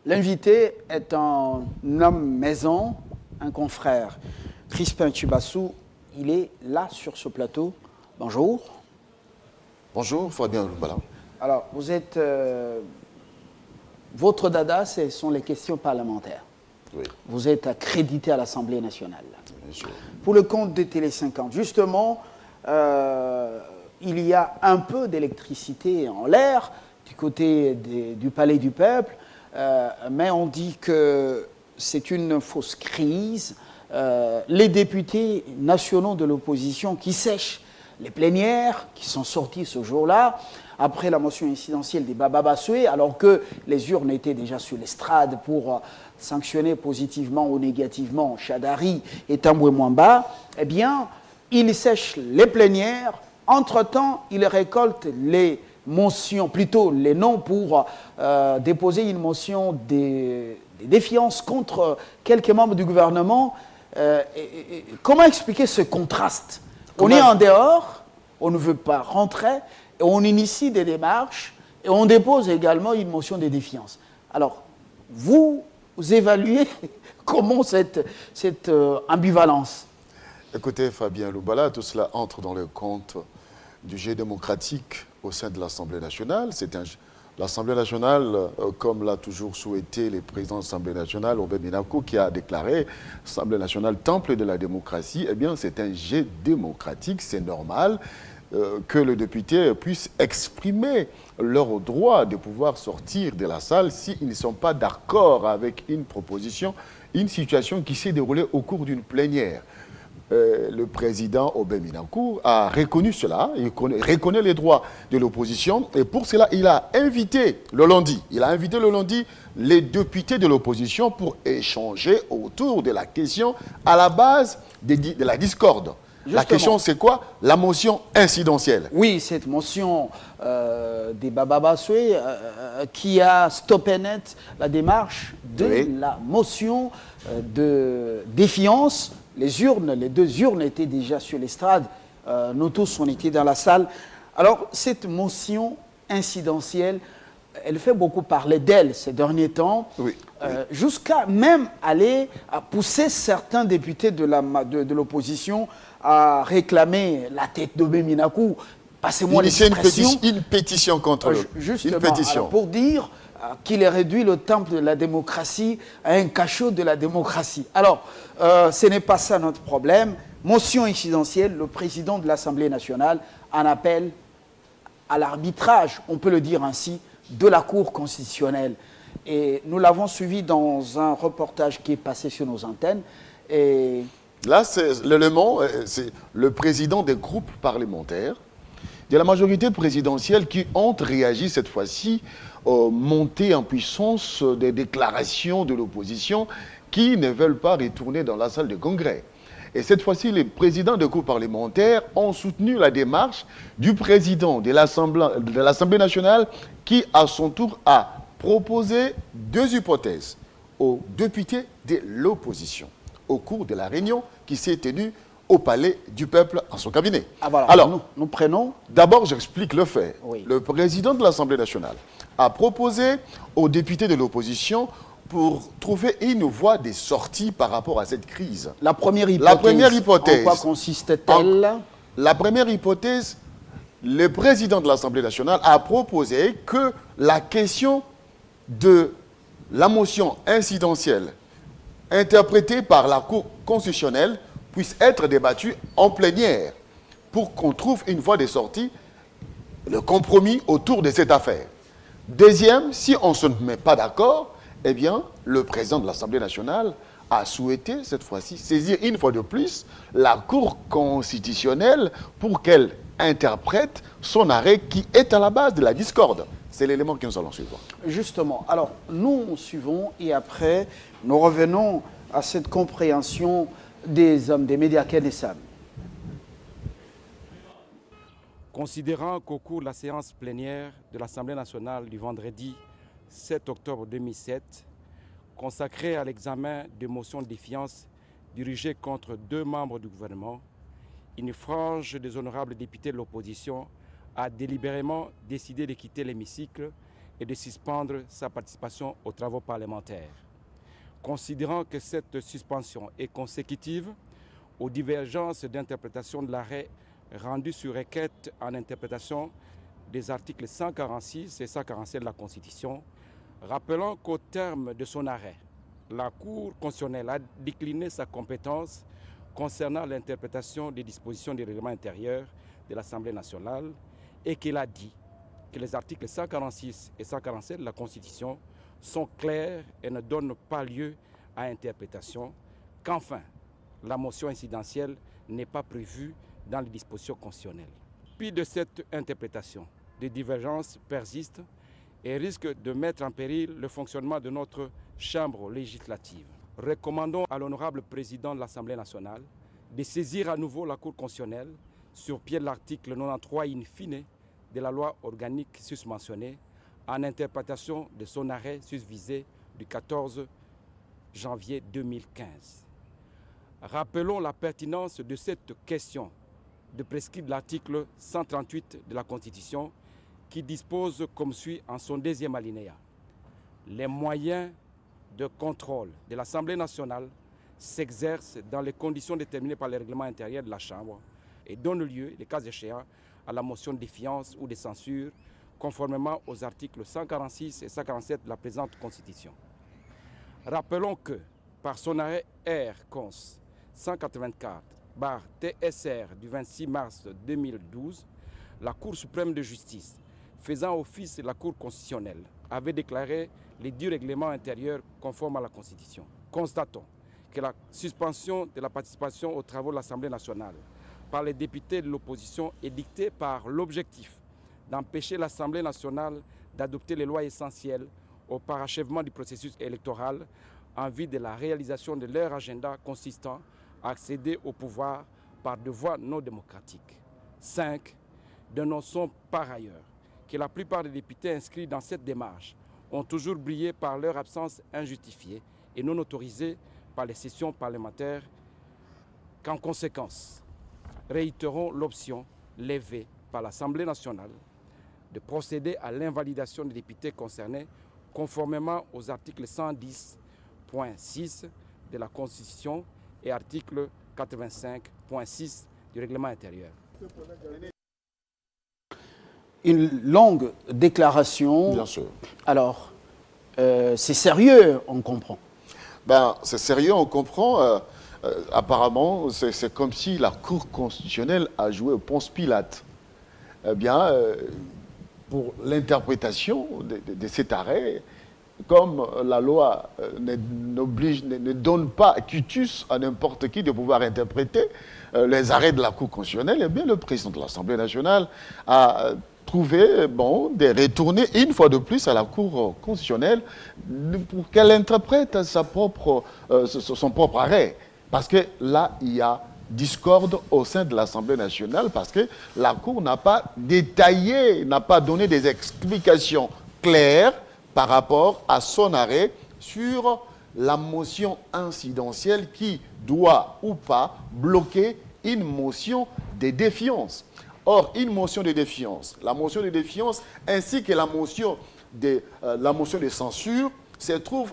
L'invité est un homme maison, un confrère. Crispin Chibassou, il est là sur ce plateau. Bonjour. Bonjour, Fabien Loubala. Alors, vous êtes... votre dada, ce sont les questions parlementaires. Oui. Vous êtes accrédité à l'Assemblée nationale. Bien sûr. Pour le compte de Télé 50, justement, il y a un peu d'électricité en l'air du côté du Palais du Peuple, mais on dit que c'est une fausse crise. Les députés nationaux de l'opposition qui sèchent les plénières, qui sont sortis ce jour-là, après la motion incidentielle des Baba Bassoué, alors que les urnes étaient déjà sur l'estrade pour sanctionner positivement ou négativement Chadari et Tamboué Mwamba, eh bien, ils sèchent les plénières. Entre-temps, ils récoltent les motions, plutôt les noms pour déposer une motion de défiance contre quelques membres du gouvernement. Comment expliquer ce contraste? On est en dehors, on ne veut pas rentrer, et on initie des démarches, et on dépose également une motion de défiance. Alors, vous évaluez comment cette ambivalence? Écoutez, Fabien Loubala, tout cela entre dans le compte du jeu démocratique au sein de l'Assemblée nationale. L'Assemblée nationale, comme l'a toujours souhaité le président de l'Assemblée nationale, Aubin Minakou, qui a déclaré l'Assemblée nationale temple de la démocratie, eh bien, c'est un jeu démocratique, c'est normal que les députés puissent exprimer leur droit de pouvoir sortir de la salle s'ils ne sont pas d'accord avec une proposition, une situation qui s'est déroulée au cours d'une plénière. Le président Aubin Minakou a reconnu cela, il reconnaît les droits de l'opposition et pour cela, il a invité le lundi les députés de l'opposition pour échanger autour de la question à la base de la discorde. Justement. La question, c'est quoi? La motion incidentielle. Oui, cette motion des Baba Bassoué qui a stoppé net la démarche de la motion de défiance. Les deux urnes étaient déjà sur l'estrade. Nous tous, on était dans la salle. Alors, cette motion incidentielle, elle fait beaucoup parler d'elle ces derniers temps, jusqu'à même aller à pousser certains députés de l'opposition à réclamer la tête d'Aubin Minakou. Passez-moi l'expression. Une pétition contre lui. Justement, une pétition. Alors, pour dire qu'il a réduit le temple de la démocratie à un cachot de la démocratie. Alors, ce n'est pas ça notre problème. Motion incidentielle, le président de l'Assemblée nationale en appelle à l'arbitrage, on peut le dire ainsi, de la Cour constitutionnelle. Et nous l'avons suivi dans un reportage qui est passé sur nos antennes. Et là, c'est l'élément, c'est le président des groupes parlementaires de la majorité présidentielle qui ont réagi cette fois-ci aux montées en puissance des déclarations de l'opposition qui ne veulent pas retourner dans la salle de congrès. Et cette fois-ci, les présidents de groupes parlementaires ont soutenu la démarche du président de l'Assemblée nationale qui, à son tour, a proposé deux hypothèses aux députés de l'opposition au cours de la réunion qui s'est tenue au Palais du Peuple en son cabinet. Voilà. Alors, nous prenons... D'abord, j'explique le fait. Oui. Le président de l'Assemblée nationale a proposé aux députés de l'opposition pour trouver une voie de sortie par rapport à cette crise. La première hypothèse. En quoi consiste-t-elle? La première hypothèse, le président de l'Assemblée nationale a proposé que la question de la motion incidentielle interprétée par la Cour constitutionnelle puisse être débattue en plénière pour qu'on trouve une voie de sortie, le compromis autour de cette affaire. Deuxième, si on ne se met pas d'accord, eh bien, le président de l'Assemblée nationale a souhaité, cette fois-ci, saisir une fois de plus la Cour constitutionnelle pour qu'elle interprète son arrêt qui est à la base de la discorde. C'est l'élément que nous allons suivre. Justement. Alors, nous suivons et après, nous revenons à cette compréhension des hommes des médias Kédessam. Considérant qu'au cours de la séance plénière de l'Assemblée nationale du vendredi 7 octobre 2007, consacrée à l'examen de motions de défiance dirigées contre deux membres du gouvernement, une frange des honorables députés de l'opposition a délibérément décidé de quitter l'hémicycle et de suspendre sa participation aux travaux parlementaires. Considérant que cette suspension est consécutive aux divergences d'interprétation de l'arrêt rendu sur requête en interprétation des articles 146 et 147 de la Constitution, rappelant qu'au terme de son arrêt, la Cour constitutionnelle a décliné sa compétence concernant l'interprétation des dispositions du règlement intérieur de l'Assemblée nationale et qu'elle a dit que les articles 146 et 147 de la Constitution sont clairs et ne donnent pas lieu à interprétation, qu'enfin, la motion incidentielle n'est pas prévue dans les dispositions constitutionnelles. Puis de cette interprétation, des divergences persistent et risquent de mettre en péril le fonctionnement de notre Chambre législative. Recommandons à l'honorable président de l'Assemblée nationale de saisir à nouveau la Cour constitutionnelle sur pied de l'article 93 in fine de la loi organique susmentionnée en interprétation de son arrêt susvisé du 14 janvier 2015. Rappelons la pertinence de cette question de prescrire l'article 138 de la Constitution qui dispose comme suit en son deuxième alinéa. Les moyens de contrôle de l'Assemblée nationale s'exercent dans les conditions déterminées par le règlement intérieur de la Chambre et donnent lieu, les cas échéants, à la motion de défiance ou de censure, conformément aux articles 146 et 147 de la présente Constitution. Rappelons que, par son arrêt R-Cons 184/TSR du 26 mars 2012, la Cour suprême de justice, faisant office de la Cour constitutionnelle, avait déclaré les 10 règlements intérieurs conformes à la Constitution. Constatons que la suspension de la participation aux travaux de l'Assemblée nationale par les députés de l'opposition est dictée par l'objectif d'empêcher l'Assemblée nationale d'adopter les lois essentielles au parachèvement du processus électoral en vue de la réalisation de leur agenda consistant à accéder au pouvoir par des voies non démocratiques. 5. Dénonçons par ailleurs que la plupart des députés inscrits dans cette démarche ont toujours brillé par leur absence injustifiée et non autorisée par les sessions parlementaires, qu'en conséquence, réitérons l'option levée par l'Assemblée nationale de procéder à l'invalidation des députés concernés conformément aux articles 110.6 de la Constitution et article 85.6 du règlement intérieur. Une longue déclaration. Bien sûr. Alors, c'est sérieux, on comprend. Ben, c'est sérieux, on comprend. Apparemment, c'est comme si la Cour constitutionnelle a joué au Ponce Pilate. Eh bien, pour l'interprétation de cet arrêt, comme la loi ne donne pas quitus à n'importe qui de pouvoir interpréter les arrêts de la Cour constitutionnelle, eh bien, le président de l'Assemblée nationale a trouvé bon, de retourner une fois de plus à la Cour constitutionnelle pour qu'elle interprète son propre arrêt. Parce que là, il y a discorde au sein de l'Assemblée nationale parce que la Cour n'a pas détaillé, n'a pas donné des explications claires par rapport à son arrêt sur la motion incidentielle qui doit ou pas bloquer une motion de défiance. Or, une motion de défiance, la motion de défiance ainsi que la motion de censure se trouvent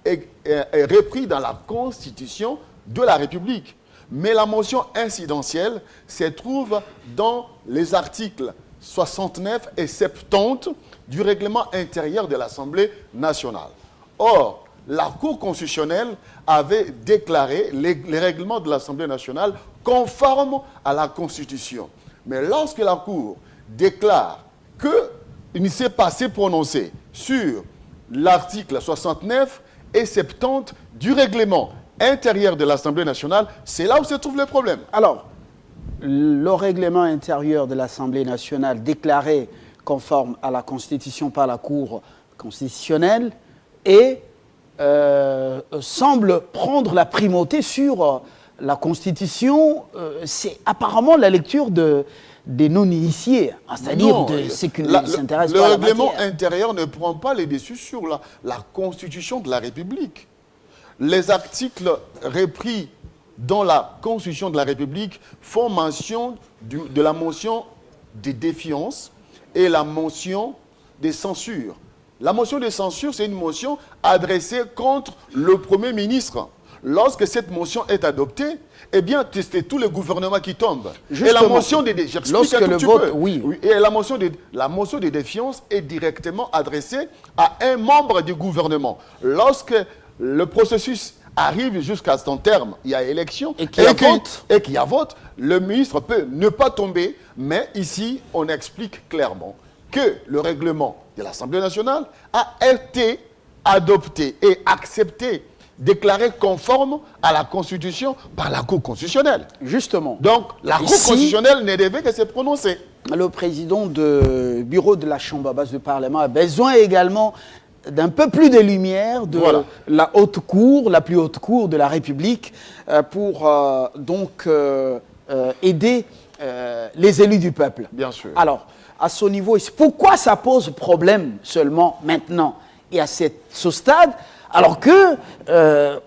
repris dans la Constitution de la République. Mais la motion incidentielle se trouve dans les articles 69 et 70 du règlement intérieur de l'Assemblée nationale. Or, la Cour constitutionnelle avait déclaré les règlements de l'Assemblée nationale conformes à la Constitution. Mais lorsque la Cour déclare qu'il ne s'est pas assez prononcé sur l'article 69 et 70 du règlement intérieur de l'Assemblée nationale, c'est là où se trouve le problème. Alors, le règlement intérieur de l'Assemblée nationale déclaré conforme à la Constitution par la Cour constitutionnelle et semble prendre la primauté sur la Constitution. C'est apparemment la lecture des non-initiés, c'est-à-dire de ceux qui ne s'intéressent pas à la matière. Le règlement intérieur ne prend pas les dessus sur la Constitution de la République. Les articles repris dans la Constitution de la République font mention de la motion de défiance et la motion de censure. La motion de censure, c'est une motion adressée contre le Premier ministre. Lorsque cette motion est adoptée, eh bien, c'est tout le gouvernement qui tombe. Justement, et la motion de lorsque le vote, oui. Et la motion de défiance est directement adressée à un membre du gouvernement. Lorsque le processus arrive jusqu'à son terme, il y a élection et qu'il y a vote, le ministre peut ne pas tomber, mais ici, on explique clairement que le règlement de l'Assemblée nationale a été adopté et accepté, déclaré conforme à la Constitution par la Cour constitutionnelle. Justement. Donc, la Cour constitutionnelle ne devait que se prononcer. Le président du bureau de la Chambre basse du Parlement a besoin également d'un peu plus de lumière de la haute cour, la plus haute cour de la République, pour aider les élus du peuple. Bien sûr. Alors, à ce niveau, pourquoi ça pose problème seulement maintenant et à ce stade, alors que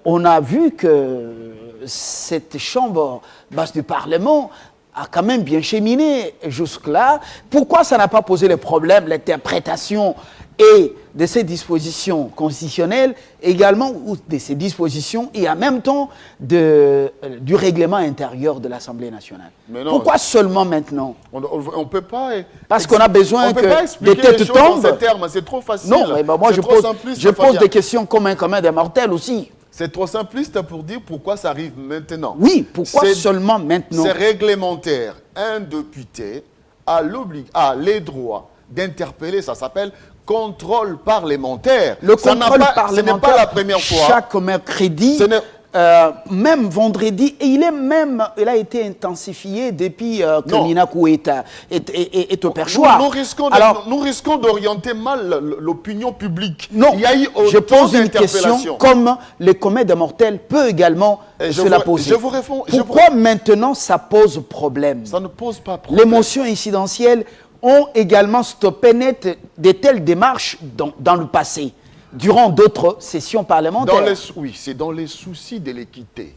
on a vu que cette Chambre basse du Parlement a quand même bien cheminé jusque-là. Pourquoi ça n'a pas posé le problème, l'interprétation et de ces dispositions constitutionnelles, également ou de ces dispositions et en même temps du règlement intérieur de l'Assemblée nationale? Non, pourquoi seulement maintenant? On ne peut pas... Parce qu'on a besoin que des têtes tombent. C'est trop facile. Non, mais moi je pose des questions comme un commun des mortels aussi. C'est trop simpliste pour dire pourquoi ça arrive maintenant. Oui, pourquoi seulement maintenant? C'est réglementaire. Un député a les droits d'interpeller, ça s'appelle contrôle parlementaire. Le contrôle parlementaire, ce n'est pas la première fois. Chaque mercredi, même vendredi, et il a été intensifié depuis que Nina Koueta est au perchoir. Nous risquons d'orienter mal l'opinion publique. Non, je pose une question comme le commun des mortels peut également se la poser. Je vous réponds. Pourquoi maintenant ça pose problème? Ça ne pose pas problème. Les motions incidentielles ont également stoppé net de telles démarches dans le passé, durant d'autres sessions parlementaires. Oui, c'est dans les soucis de l'équité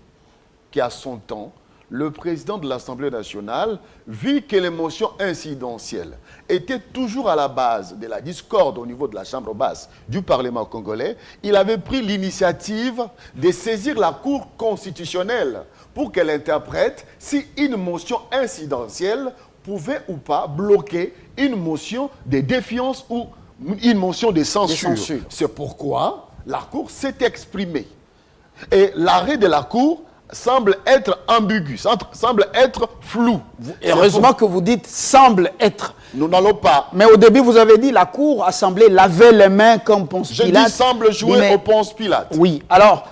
qu'à son temps, le président de l'Assemblée nationale, vu que les motions incidentielles étaient toujours à la base de la discorde au niveau de la Chambre basse du Parlement congolais, il avait pris l'initiative de saisir la Cour constitutionnelle pour qu'elle interprète si une motion incidentielle pouvait ou pas bloquer une motion de défiance ou une motion de censure. C'est pourquoi la Cour s'est exprimée. Et l'arrêt de la Cour semble être ambigu, semble être flou. Heureusement que vous dites « semble être ». Nous n'allons pas. Mais au début, vous avez dit la Cour assemblée lavait les mains comme Ponce Pilate. Je dis semble jouer au Ponce Pilate. Oui, alors,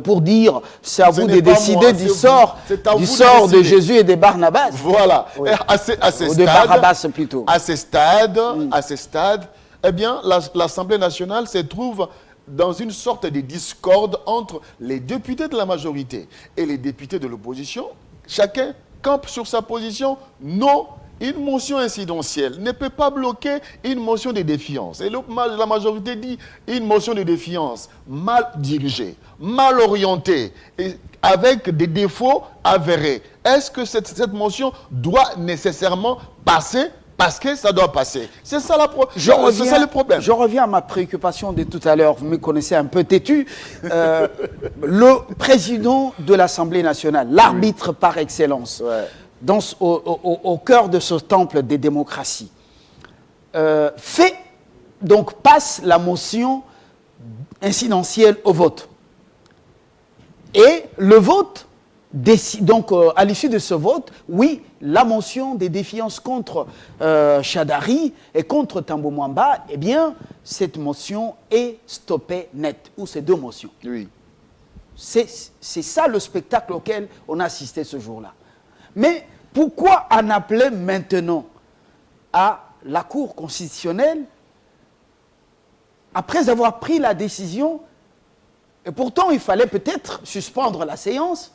pour dire, c'est à vous de décider du sort de Jésus et de Barnabas. Voilà. Oui. À ce de Barabbas plutôt. À ce stade, eh bien, l'Assemblée nationale se trouve dans une sorte de discorde entre les députés de la majorité et les députés de l'opposition. Chacun campe sur sa position. Non, une motion incidentielle ne peut pas bloquer une motion de défiance. Et la majorité dit une motion de défiance mal dirigée, mal orientée, et avec des défauts avérés. Est-ce que cette motion doit nécessairement passer parce que ça doit passer? C'est ça, le problème. Je reviens à ma préoccupation de tout à l'heure. Vous me connaissez un peu têtu. Le président de l'Assemblée nationale, l'arbitre par excellence, au cœur de ce temple des démocraties, passe la motion incidentielle au vote. Et le vote, à l'issue de ce vote, oui, la motion des défiances contre Chadari et contre Tambo Mwamba, eh bien, cette motion est stoppée net, ou ces deux motions. Oui. C'est ça le spectacle auquel on a assisté ce jour-là. Mais pourquoi en appeler maintenant à la Cour constitutionnelle après avoir pris la décision? Et pourtant, il fallait peut-être suspendre la séance,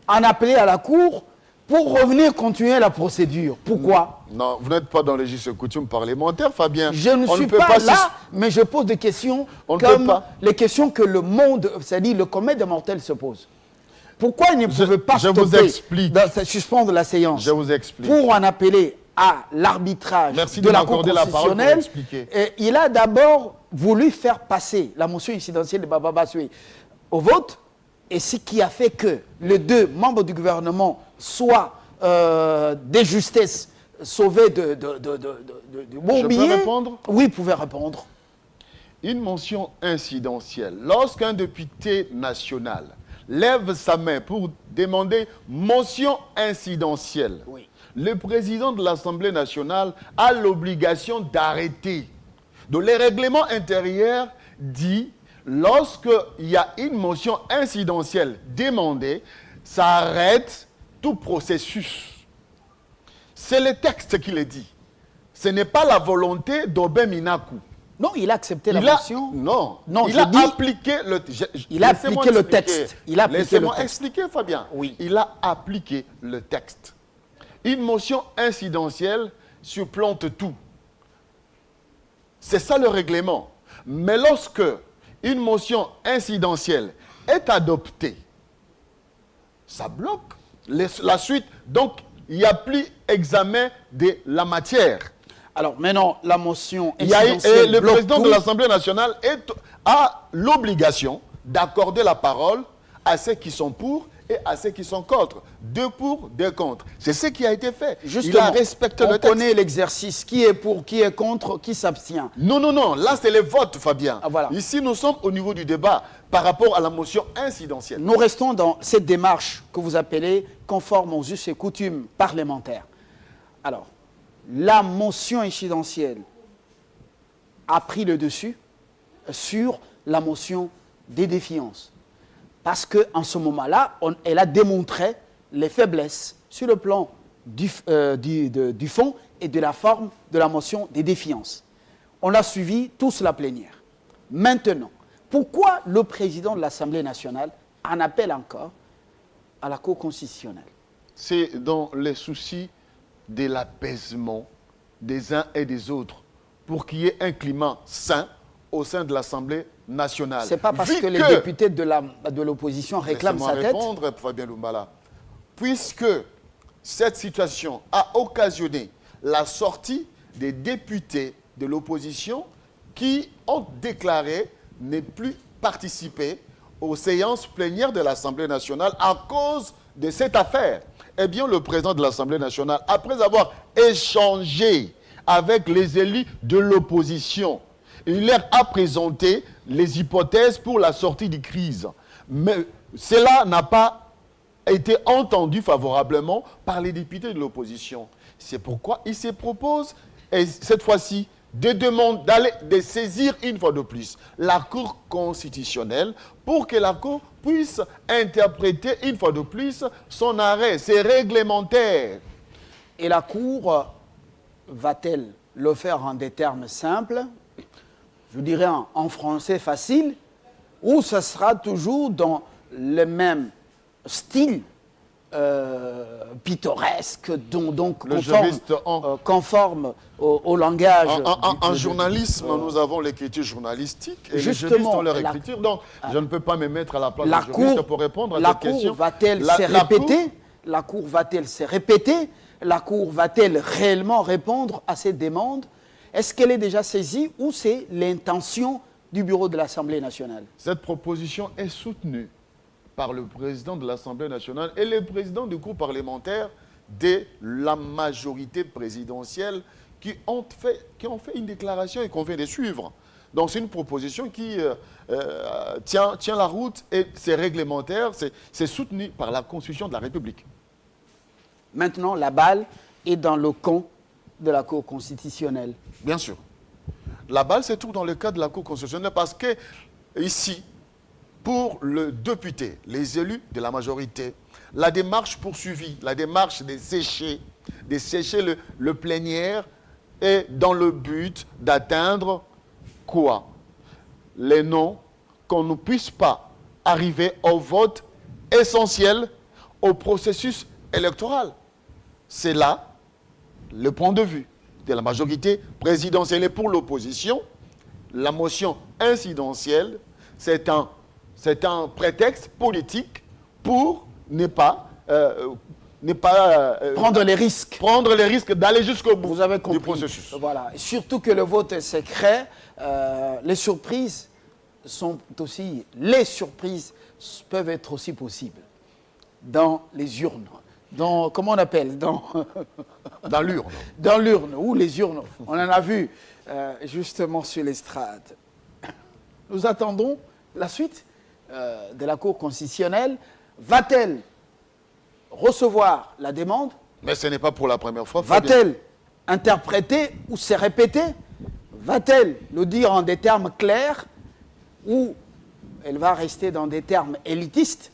en appeler à la Cour pour revenir continuer la procédure. Pourquoi? Non, vous n'êtes pas dans les justes coutumes parlementaires, Fabien. Je ne suis pas là, mais je pose des questions comme les questions que le monde, c'est-à-dire le commun des mortels se pose. Pourquoi il ne pouvait pas suspendre la séance? Je vous explique. Pour en appeler à l'arbitrage Merci de de la m'accorder Cour la parole pour constitutionnelle, expliquer. et il a d'abord voulu faire passer la motion incidentielle de Baba Basoui au vote, et ce qui a fait que les deux membres du gouvernement soient de justesse sauvés du bourbier. Je peux répondre? Oui, vous pouvez répondre. Une mention incidentielle. Lorsqu'un député national lève sa main pour demander motion incidentielle, Oui. le président de l'Assemblée nationale a l'obligation d'arrêter. Donc, les règlements intérieurs disent, lorsqu'il y a une motion incidentielle demandée, ça arrête tout processus. C'est le texte qui le dit. Ce n'est pas la volonté d'Aubin Minakou. Non, il a accepté la motion. Non, Non, il je a dis- appliqué le Il a appliqué le texte. Il a appliqué le Laissez-moi texte. expliquer, Fabien. Oui. Il a appliqué le texte. Une motion incidentielle supplante tout. C'est ça le règlement. Mais lorsque une motion incidentielle est adoptée, ça bloque la suite. Donc, il n'y a plus examen de la matière. Alors maintenant, la motion Il y a- incidentielle et le bloque président tout. de l'Assemblée nationale a l'obligation d'accorder la parole à ceux qui sont pour et à ceux qui sont contre. Deux pour, deux contre. C'est ce qui a été fait. Justement, il a respecté on le texte. connaît l'exercice. Qui est pour, qui est contre, qui s'abstient. Non, non, non. Là, c'est les votes, Fabien. Ah, voilà. Ici, nous sommes au niveau du débat par rapport à la motion incidentielle. Nous restons dans cette démarche que vous appelez conforme aux us et coutumes parlementaires. Alors, la motion incidentielle a pris le dessus sur la motion des défiances. Parce qu'en ce moment-là, elle a démontré les faiblesses sur le plan du fond et de la forme de la motion des défiances. On a suivi tous la plénière. Maintenant, pourquoi le président de l'Assemblée nationale en appelle encore à la Cour constitutionnelle? C'est dans les soucis de l'apaisement des uns et des autres pour qu'il y ait un climat sain au sein de l'Assemblée nationale. Ce n'est pas parce Vu que les députés de l'opposition réclament Laissez-moi sa tête. répondre, Fabien Lumbala. Puisque cette situation a occasionné la sortie des députés de l'opposition qui ont déclaré ne plus participer aux séances plénières de l'Assemblée nationale à cause de cette affaire. Eh bien, le président de l'Assemblée nationale, après avoir échangé avec les élus de l'opposition, il leur a présenté les hypothèses pour la sortie de crise. Mais cela n'a pas été entendu favorablement par les députés de l'opposition. C'est pourquoi il se propose, et cette fois-ci, de saisir une fois de plus la Cour constitutionnelle pour que la Cour puisse interpréter une fois de plus son arrêt. C'est réglementaire. Et la Cour va-t-elle le faire en des termes simples, je dirais en français facile, ou ce sera toujours dans le même style pittoresque, donc Le juriste conforme au langage. En journalisme, nous avons l'écriture journalistique et les Justement, juristes ont leur écriture. Donc, je ne peux pas me mettre à la place la du juriste Cour, pour répondre à la cette question. Cour va-t-elle se répéter? La Cour va-t-elle se répéter? La Cour va-t-elle réellement répondre à ces demandes? Est-ce qu'elle est déjà saisie ou c'est l'intention du bureau de l'Assemblée nationale? Cette proposition est soutenue par le président de l'Assemblée nationale et le président du groupe parlementaire de la majorité présidentielle qui ont fait une déclaration et qu'on vient de suivre. Donc c'est une proposition qui tient la route et c'est réglementaire, c'est soutenu par la Constitution de la République. Maintenant, la balle est dans le camp de la Cour constitutionnelle. Bien sûr. La balle se trouve dans le cas de la Cour constitutionnelle parce que ici, pour le député, les élus de la majorité, la démarche poursuivie, la démarche de sécher le plénière est dans le but d'atteindre quoi? Les noms, qu'on ne puisse pas arriver au vote essentiel au processus électoral. C'est là le point de vue de la majorité présidentielle. Et pour l'opposition, la motion incidentielle, c'est un prétexte politique pour ne pas n'est pas prendre les risques. Prendre les risques d'aller jusqu'au bout Vous avez compris. du processus. Voilà. Et surtout que le vote est secret, les surprises sont aussi, les surprises peuvent être aussi possibles dans les urnes. Dans, comment on appelle, dans l'urne. Dans l'urne, ou les urnes. On en a vu justement sur l'estrade. Nous attendons la suite de la Cour constitutionnelle. Va-t-elle recevoir la demande? Mais ce n'est pas pour la première fois. Va-t-elle interpréter ou se répéter? Va-t-elle le dire en des termes clairs ou elle va rester dans des termes élitistes?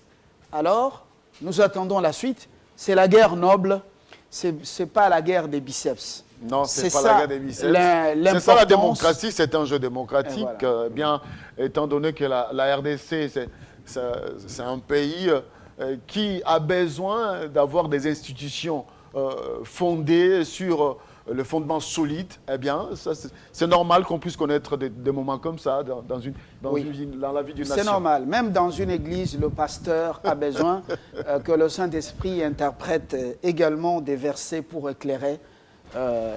Alors, nous attendons la suite. C'est la guerre noble, c'est pas la guerre des biceps. Non, c'est pas la guerre des biceps. C'est ça la démocratie, c'est un jeu démocratique. Voilà. Bien, étant donné que la RDC, c'est un pays qui a besoin d'avoir des institutions fondées sur le fondement solide, eh bien, c'est normal qu'on puisse connaître des moments comme ça dans la vie d'une nation. C'est normal. Même dans une église, le pasteur a besoin que le Saint-Esprit interprète également des versets pour éclairer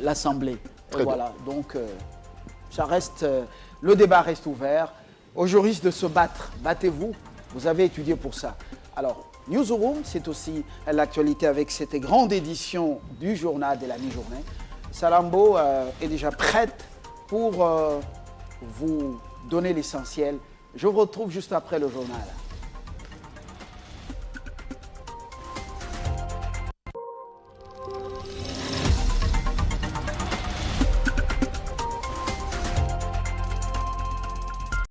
l'Assemblée. Voilà. Donc, ça reste, le débat reste ouvert. Aux juristes de se battre. Battez-vous. Vous avez étudié pour ça. Alors, Newsroom, c'est aussi l'actualité avec cette grande édition du journal de la mi-journée. Salambo est déjà prête pour vous donner l'essentiel. Je vous retrouve juste après le journal.